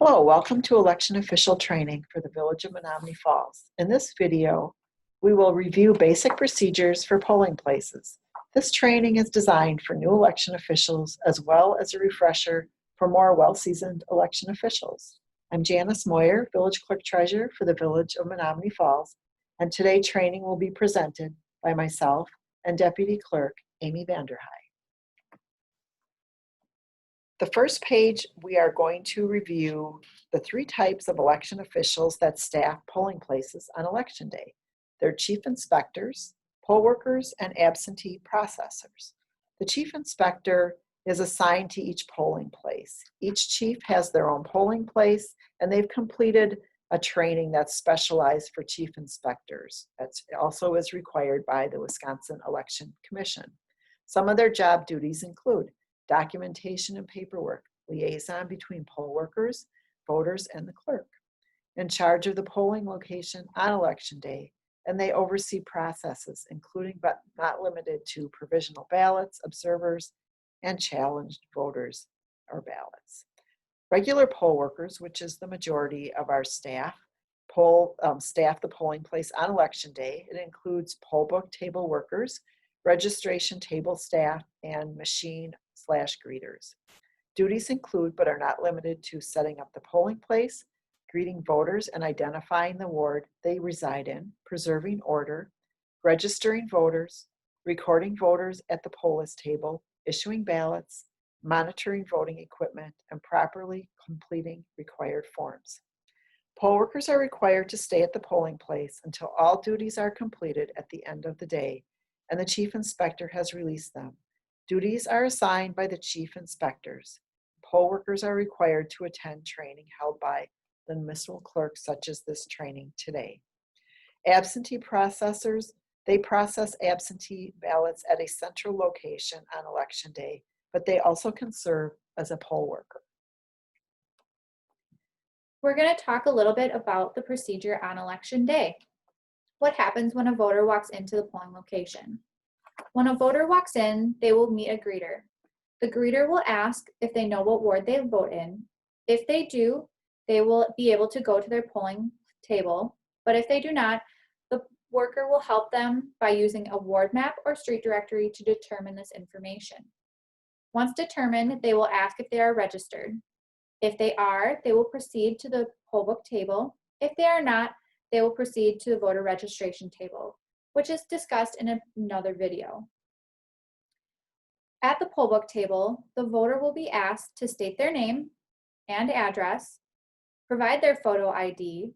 Hello, welcome to election official training for the Village of Menomonee Falls. In this video, we will review basic procedures for polling places. This training is designed for new election officials as well as a refresher for more well-seasoned election officials. I'm Janice Moyer, Village Clerk Treasurer for the Village of Menomonee Falls, and today training will be presented by myself and Deputy Clerk Amy Vanderheij. The first page, we are going to review the three types of election officials that staff polling places on election day. They're chief inspectors, poll workers, and absentee processors. The chief inspector is assigned to each polling place. Each chief has their own polling place, and they've completed a training that's specialized for chief inspectors. That also is required by the Wisconsin Election Commission. Some of their job duties include documentation and paperwork, liaison between poll workers, voters, and the clerk, in charge of the polling location on election day, and they oversee processes, including but not limited to provisional ballots, observers, and challenged voters or ballots. Regular poll workers, which is the majority of our staff, staff the polling place on election day. It includes poll book table workers, registration table staff, and machine/greeters. Duties include, but are not limited to, setting up the polling place, greeting voters and identifying the ward they reside in, preserving order, registering voters, recording voters at the poll list table, issuing ballots, monitoring voting equipment, and properly completing required forms. Poll workers are required to stay at the polling place until all duties are completed at the end of the day, and the chief inspector has released them. Duties are assigned by the chief inspectors. Poll workers are required to attend training held by the municipal clerk, such as this training today. Absentee processors, they process absentee ballots at a central location on election day, but they also can serve as a poll worker. We're going to talk a little bit about the procedure on election day. What happens when a voter walks into the polling location? When a voter walks in, they will meet a greeter. The greeter will ask if they know what ward they vote in. If they do, they will be able to go to their polling table, but if they do not, the worker will help them by using a ward map or street directory to determine this information. Once determined, they will ask if they are registered. If they are, they will proceed to the poll book table. If they are not, they will proceed to the voter registration table, which is discussed in another video. At the poll book table, the voter will be asked to state their name and address, provide their photo ID.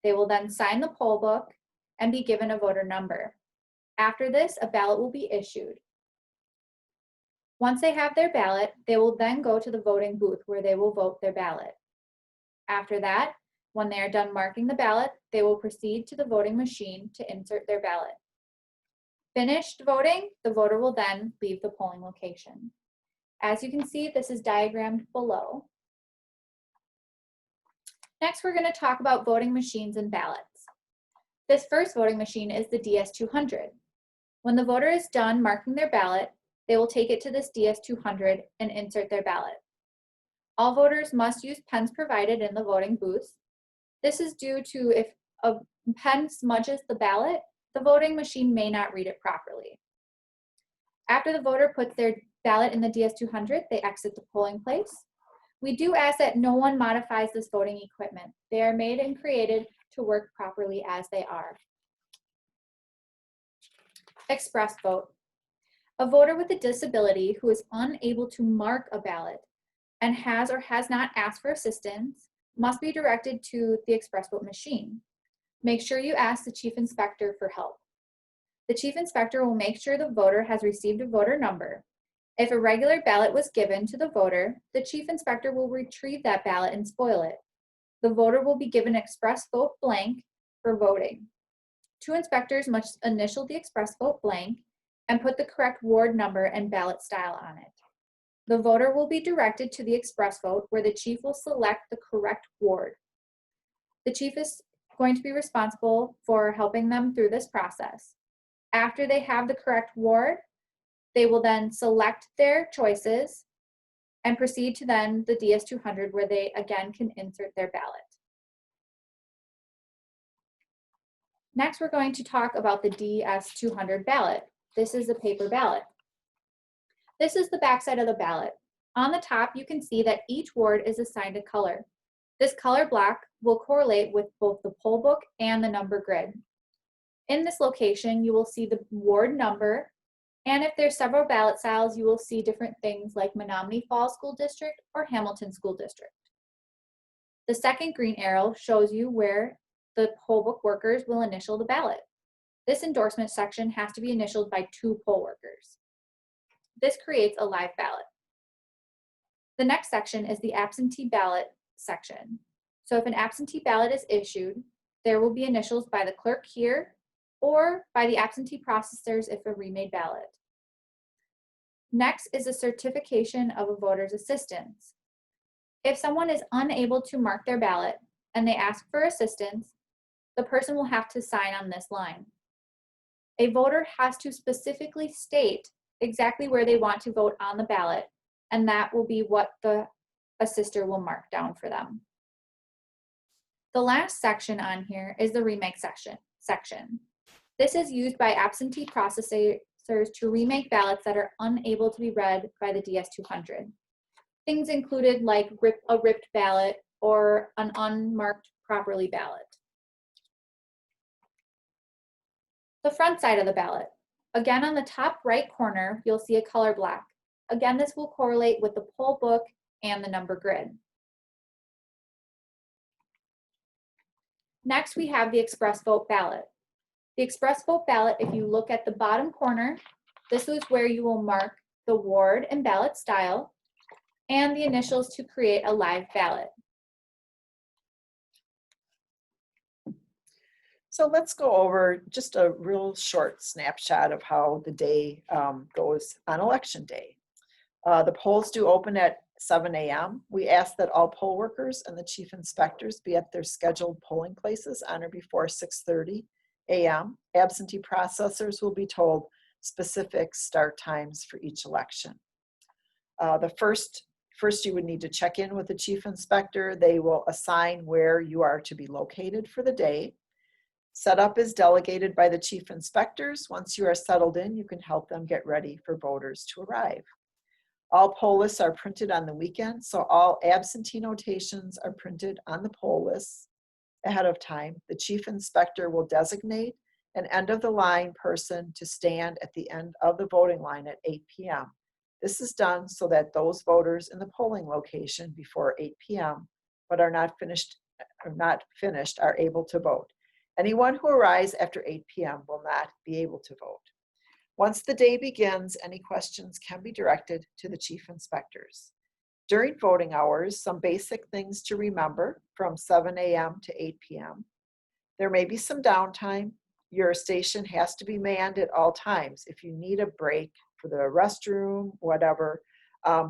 They will then sign the poll book and be given a voter number. After this, a ballot will be issued. Once they have their ballot, they will then go to the voting booth where they will vote their ballot. After that, when they are done marking the ballot, they will proceed to the voting machine to insert their ballot. Finished voting, the voter will then leave the polling location. As you can see, this is diagrammed below. Next, we're going to talk about voting machines and ballots. This first voting machine is the DS200. When the voter is done marking their ballot, they will take it to this DS200 and insert their ballot. All voters must use pens provided in the voting booth. This is due to if a pen smudges the ballot, the voting machine may not read it properly. After the voter puts their ballot in the DS200, they exit the polling place. We do ask that no one modifies this voting equipment. They are made and created to work properly as they are. Express vote. A voter with a disability who is unable to mark a ballot and has or has not asked for assistance must be directed to the express vote machine. Make sure you ask the chief inspector for help. The chief inspector will make sure the voter has received a voter number. If a regular ballot was given to the voter, the chief inspector will retrieve that ballot and spoil it. The voter will be given express vote blank for voting. Two inspectors must initial the express vote blank and put the correct ward number and ballot style on it. The voter will be directed to the express vote where the chief will select the correct ward. The chief is going to be responsible for helping them through this process. After they have the correct ward, they will then select their choices and proceed to then the DS200 where they again can insert their ballot. Next, we're going to talk about the DS200 ballot. This is the paper ballot. This is the backside of the ballot. On the top, you can see that each ward is assigned a color. This color block will correlate with both the poll book and the number grid. In this location, you will see the ward number, and if there's several ballot styles, you will see different things like Menominee Falls School District or Hamilton School District. The second green arrow shows you where the poll book workers will initial the ballot. This endorsement section has to be initialed by 2 poll workers. This creates a live ballot. The next section is the absentee ballot section. So if an absentee ballot is issued, there will be initials by the clerk here or by the absentee processors if a remade ballot. Next is a certification of a voter's assistance. If someone is unable to mark their ballot and they ask for assistance, the person will have to sign on this line. A voter has to specifically state exactly where they want to vote on the ballot, and that will be what the assister will mark down for them. The last section on here is the remake section. This is used by absentee processors to remake ballots that are unable to be read by the DS200. Things included like a ripped ballot or an unmarked properly ballot. The front side of the ballot. Again, on the top right corner, you'll see a color block. Again, this will correlate with the poll book and the number grid. Next, we have the express vote ballot. The express vote ballot, if you look at the bottom corner, this is where you will mark the ward and ballot style and the initials to create a live ballot. So let's go over just a real short snapshot of how the day goes on election day. The polls do open at 7 a.m. We ask that all poll workers and the chief inspectors be at their scheduled polling places on or before 6:30 a.m. Absentee processors will be told specific start times for each election. First, you would need to check in with the chief inspector. They will assign where you are to be located for the day. Setup is delegated by the chief inspectors. Once you are settled in, you can help them get ready for voters to arrive. All poll lists are printed on the weekend, so all absentee notations are printed on the poll lists ahead of time. The chief inspector will designate an end-of-the-line person to stand at the end of the voting line at 8 p.m. This is done so that those voters in the polling location before 8 p.m. but are not finished are able to vote. Anyone who arrives after 8 p.m. will not be able to vote. Once the day begins, any questions can be directed to the chief inspectors. During voting hours, some basic things to remember from 7 a.m. to 8 p.m. There may be some downtime. Your station has to be manned at all times. If you need a break for the restroom, whatever,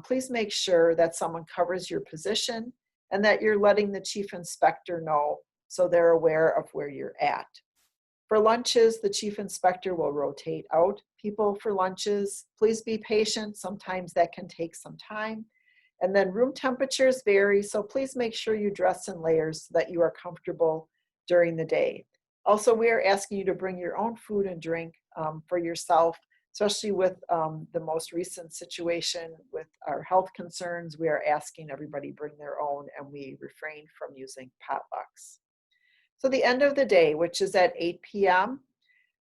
please make sure that someone covers your position and that you're letting the chief inspector know so they're aware of where you're at. For lunches, the chief inspector will rotate out people for lunches. Please be patient. Sometimes that can take some time. And then room temperatures vary, so please make sure you dress in layers so that you are comfortable during the day. Also, we are asking you to bring your own food and drink for yourself, especially with the most recent situation with our health concerns. We are asking everybody bring their own, and we refrain from using potlucks. So the end of the day, which is at 8 p.m.,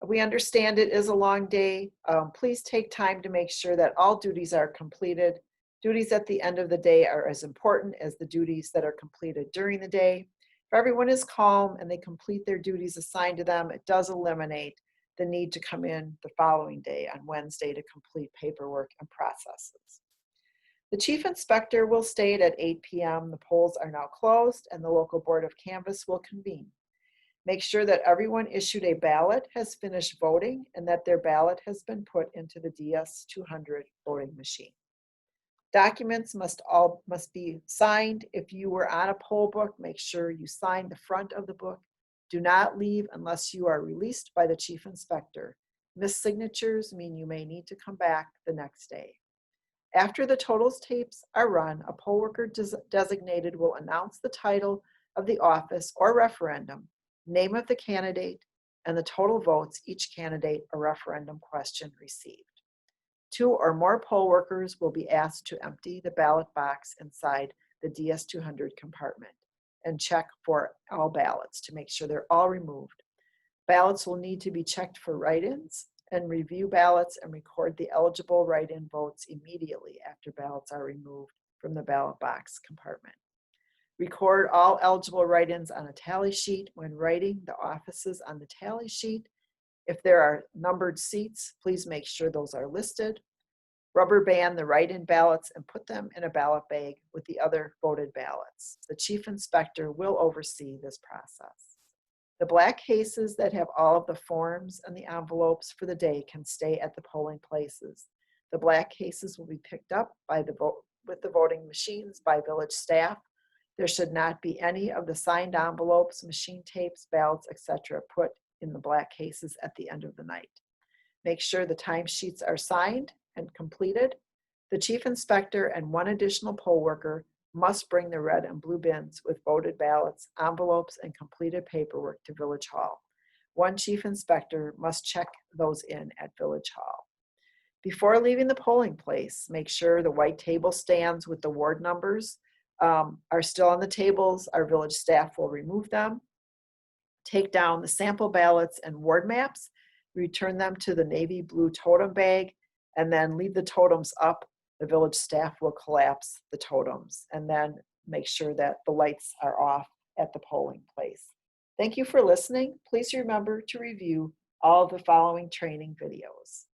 we understand it is a long day. Please take time to make sure that all duties are completed. Duties at the end of the day are as important as the duties that are completed during the day. If everyone is calm and they complete their duties assigned to them, it does eliminate the need to come in the following day on Wednesday to complete paperwork and processes. The chief inspector will state at 8 p.m. the polls are now closed and the local board of canvass will convene. Make sure that everyone issued a ballot has finished voting and that their ballot has been put into the DS200 voting machine. Documents must be signed. If you were on a poll book, make sure you sign the front of the book. Do not leave unless you are released by the chief inspector. Missed signatures mean you may need to come back the next day. After the totals tapes are run, a poll worker designated will announce the title of the office or referendum, name of the candidate, and the total votes each candidate or referendum question received. 2 or more poll workers will be asked to empty the ballot box inside the DS200 compartment and check for all ballots to make sure they're all removed. Ballots will need to be checked for write-ins and review ballots and record the eligible write-in votes immediately after ballots are removed from the ballot box compartment. Record all eligible write-ins on a tally sheet when writing the offices on the tally sheet. If there are numbered seats, please make sure those are listed. Rubber band the write-in ballots and put them in a ballot bag with the other voted ballots. The chief inspector will oversee this process. The black cases that have all of the forms and the envelopes for the day can stay at the polling places. The black cases will be picked up with the voting machines by village staff. There should not be any of the signed envelopes, machine tapes, ballots, etc. put in the black cases at the end of the night. Make sure the timesheets are signed and completed. The chief inspector and 1 additional poll worker must bring the red and blue bins with voted ballots, envelopes, and completed paperwork to Village Hall. 1 chief inspector must check those in at Village Hall. Before leaving the polling place, make sure the white table stands with the ward numbers are still on the tables. Our village staff will remove them. Take down the sample ballots and ward maps, return them to the navy blue totem bag, and then leave the totems up. The village staff will collapse the totems and then make sure that the lights are off at the polling place. Thank you for listening. Please remember to review all of the following training videos.